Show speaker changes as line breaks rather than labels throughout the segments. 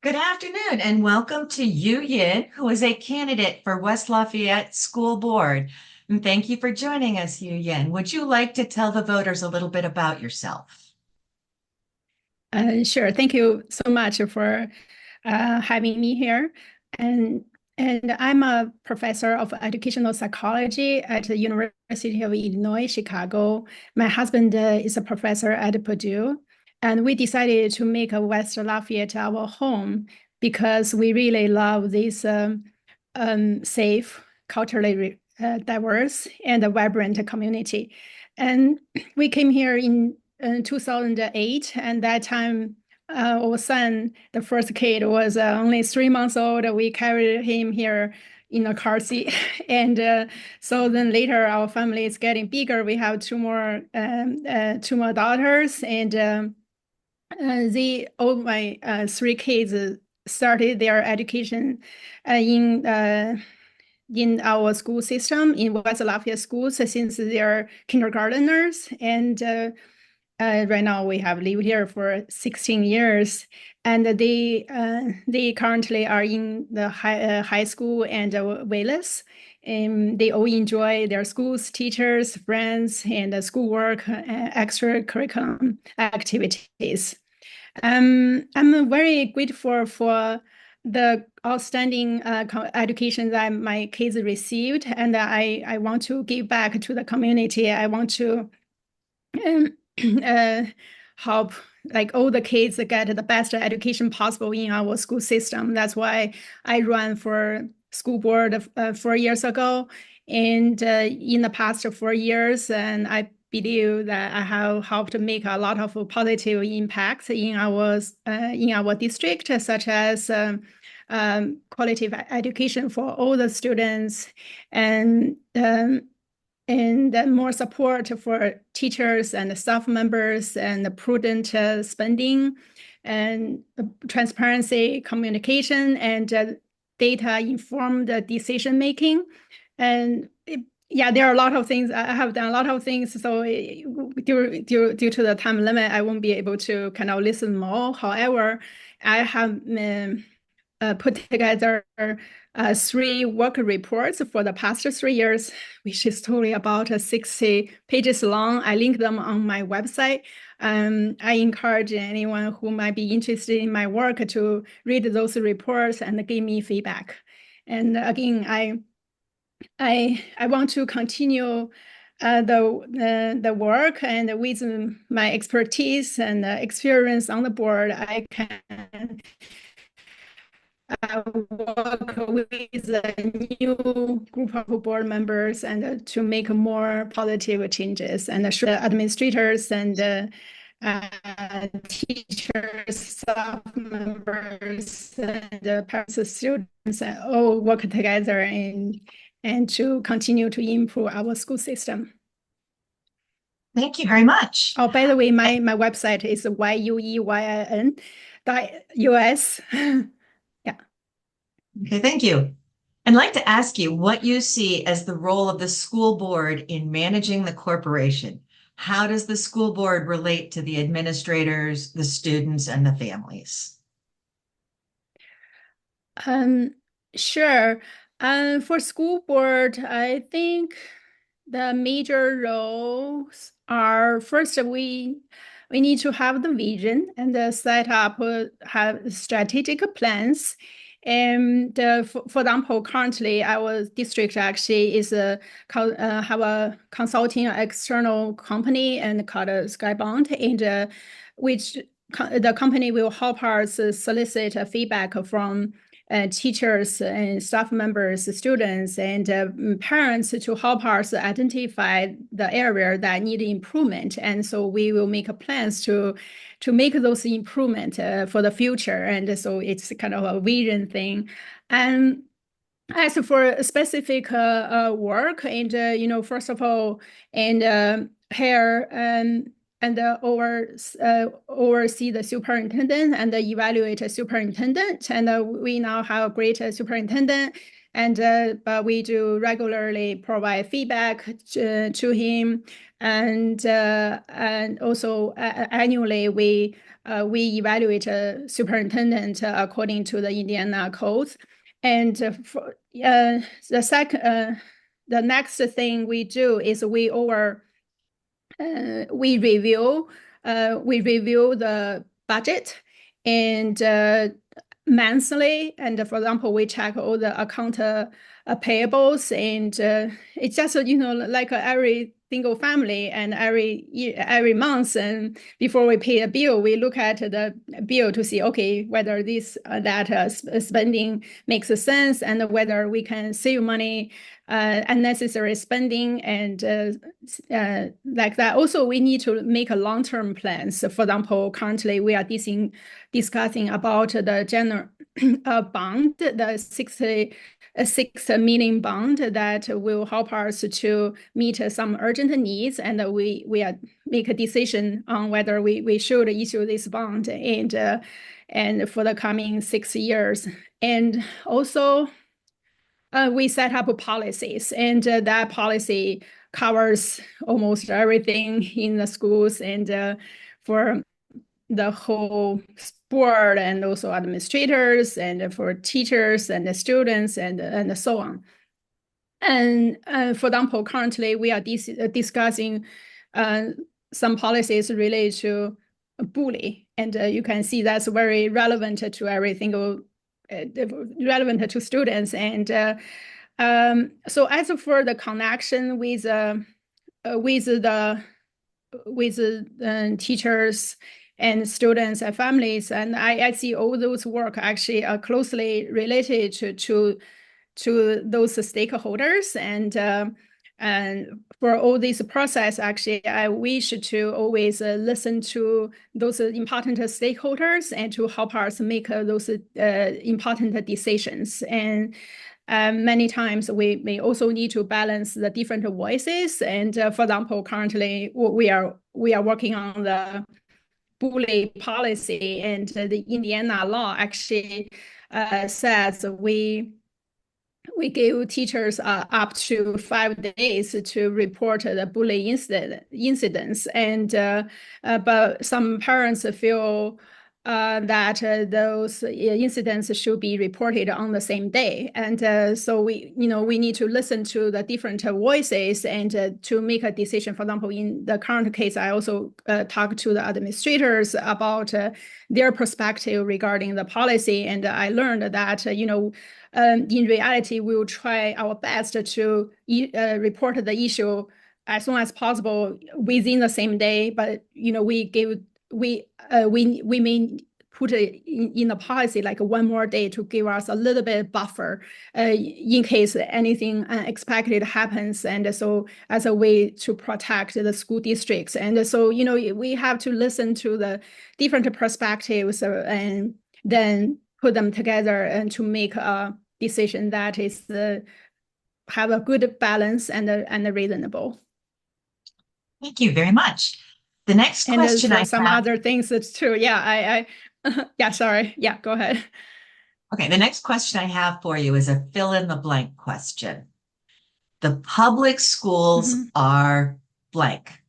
Good afternoon and welcome to YeuYin, who is a candidate for West Lafayette School Board. And thank you for joining us, YeuYin. Would you like to tell the voters a little bit about yourself?
Sure. Thank you so much for having me here. And and I'm a professor of educational psychology at the University of Illinois, Chicago. My husband is a professor at Purdue, and we decided to make a West Lafayette our home because we really love this safe, culturally diverse, and a vibrant community. And we came here in 2008, and that time our son, the first kid, was only 3 months old. We carried him here in a car seat, and so then later our family is getting bigger. We have two more daughters, and all my three kids started their education uh, in uh, in our school system in West Lafayette schools since they're kindergarteners. And right now we have lived here for 16 years, and they currently are in the high school and Wales. And they all enjoy their schools, teachers, friends, and schoolwork, extracurriculum activities. I'm very grateful for the outstanding education that my kids received, and I want to give back to the community. I want to um, uh, help like all the kids get the best education possible in our school system. That's why I ran for school board 4 years ago, and in the past 4 years, and I believe that I have helped make a lot of positive impacts in our district, such as quality of education for all the students, and more support for teachers and staff members, and prudent spending, and transparency, communication, and data-informed decision making. And yeah, there are a lot of things. I have done a lot of things. So due to the time limit, I won't be able to kind of listen more. However, I have put together three work reports for the past 3 years, which is totally about 60 pages long. I link them on my website. I encourage anyone who might be interested in my work to read those reports and give me feedback. And again, I want to continue the work, and with my expertise and experience on the board, I can work with a new group of board members and to make more positive changes, and assure the administrators and teachers, staff members, and parents, students all work together and to continue to improve our school system.
Thank you very much.
Oh, by the way, my website is YeuYin.us. Yeah.
Okay, thank you. I'd like to ask you what you see as the role of the school board in managing the corporation. How does the school board relate to the administrators, the students, and the families?
Um, sure. For school board, I think the major roles are first we need to have the vision and set up have strategic plans. And for example, currently our district actually is have a consulting external company and called Skybond, and which the company will help us solicit feedback from teachers and staff members, students, and parents to help us identify the area that need improvement. And so we will make plans to make those improvement for the future. And so it's kind of a vision thing. And as for specific work, and first of all, and here and oversee the superintendent and evaluate a superintendent. And we now have a great superintendent. but we do regularly provide feedback to him, and also annually we evaluate a superintendent according to the Indiana codes. And for the next thing we do is we review the budget and monthly, and for example, we check all the account payables, and it's just like every single family, and every month, and before we pay a bill, we look at the bill to see, okay, whether that spending makes sense, and whether we can save money, unnecessary spending, and like that. Also, we need to make a long-term plans. So for example, currently we are discussing about the general bond, the 6 million bond that will help us to meet some urgent needs, and we make a decision on whether we should issue this bond and for the coming 6 years. And also we set up policies, and that policy covers almost everything in the schools, and for the whole board, and also administrators, and for teachers and the students, and so on. And for example, currently we are discussing some policies related to bully, and you can see that's very relevant to every single relevant to students. And so as for the connection with teachers and students and families, and I see all those work actually are closely related to those stakeholders, and for all this process, actually, I wish to always listen to those important stakeholders and to help us make those important decisions. And many times we may also need to balance the different voices. And for example, currently we are working on the bully policy, and the Indiana law actually says we give teachers up to 5 days to report the bullying incidents, and but some parents feel that those incidents should be reported on the same day, and so we need to listen to the different voices and to make a decision. For example, in the current case, I also talked to the administrators about their perspective regarding the policy, and I learned that in reality, we will try our best to report the issue as soon as possible within the same day. But we may put it in the policy like one more day to give us a little bit buffer in case anything unexpected happens, and so as a way to protect the school districts. And so we have to listen to the different perspectives and then put them together and to make a decision that is have a good balance and reasonable.
Thank you very much. The next question I have.
Some other things that's true. Yeah, yeah, sorry. Yeah, go ahead.
Okay, the next question I have for you is a fill in the blank question. The public schools are blank.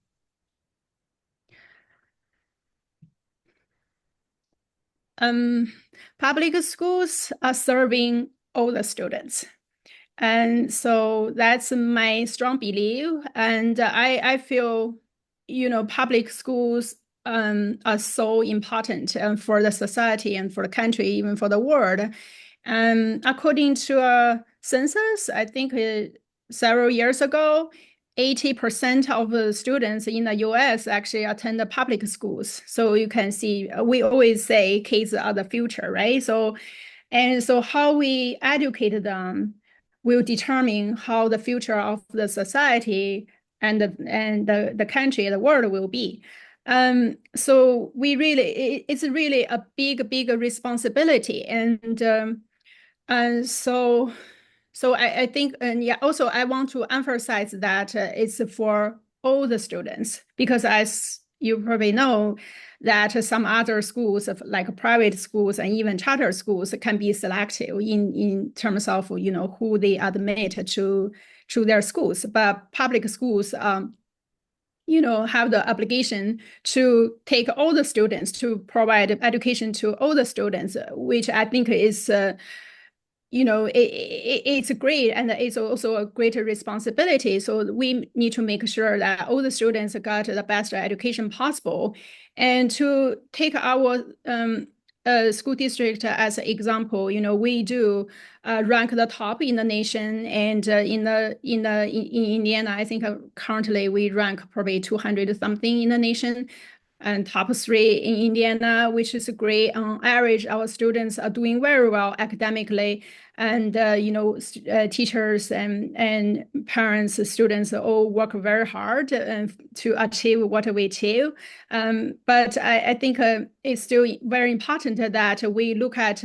Public schools are serving all the students. And so that's my strong belief. And I feel, public schools are so important for the society and for the country, even for the world. According to a census, I think several years ago, 80% of the students in the US actually attend the public schools. So you can see, we always say kids are the future, right? So how we educate them will determine how the future of the society and the country, the world will be. So it's really a big responsibility, and so I think, and yeah, also I want to emphasize that it's for all the students, because as you probably know that some other schools, like private schools and even charter schools, can be selective in terms of who they admit to their schools. But public schools, have the obligation to take all the students, to provide education to all the students, which I think is it's great, and it's also a greater responsibility. So we need to make sure that all the students got the best education possible. And to take our school district as an example, we do rank the top in the nation, and in Indiana, I think currently we rank probably 200 something in the nation, and top 3 in Indiana, which is great. On average, our students are doing very well academically, and teachers and parents, students all work very hard to achieve what we achieve. But I think it's still very important that we look at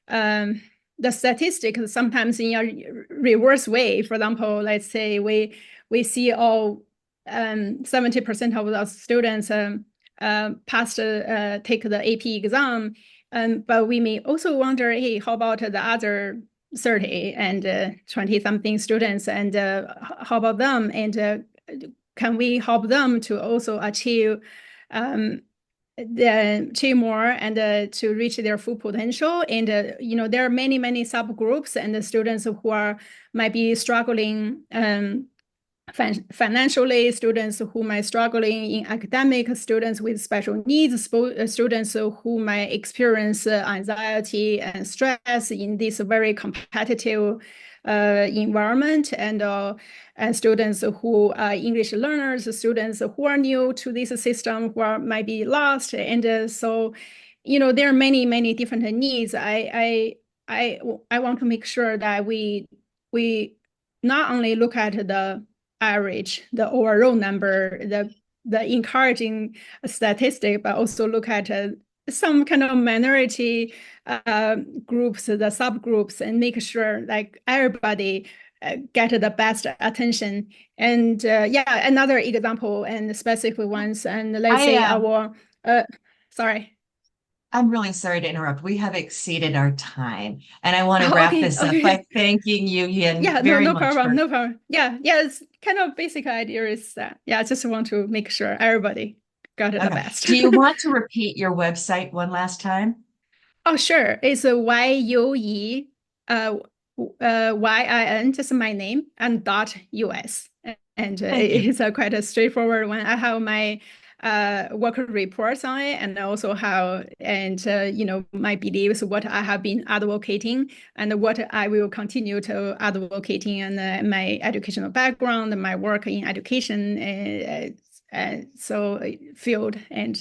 the statistics sometimes in a reverse way. For example, let's say we see 70% of the students passed take the AP exam, but we may also wonder, hey, how about the other 30 and 20 something students, and how about them, and can we help them to also achieve more and to reach their full potential? And there are many subgroups and the students who might be struggling financially, students who might struggling in academic, students with special needs, students who might experience anxiety and stress in this very competitive environment, and students who are English learners, students who are new to this system, who might be lost. And so, there are many different needs. I want to make sure that we not only look at the average, the overall number, the encouraging statistic, but also look at some kind of minority groups, the subgroups, and make sure like everybody get the best attention. And another example and specific ones, and let's say sorry.
I'm really sorry to interrupt. We have exceeded our time, and I want to
Oh,
wrap
okay,
this up by thanking you, Yin,
Yeah,
very
no
much
problem,
for.
no problem. Yeah, it's kind of basic idea is that, I just want to make sure everybody got the
Okay.
best.
Do you want to repeat your website one last time?
Oh, sure. It's YeuYin, YIN, just my name, and .US. And
Thank you.
it's a quite a straightforward one. I have my work reports on it, and also how, and my beliefs, what I have been advocating, and what I will continue to advocating, and my educational background, and my work in education, so field, and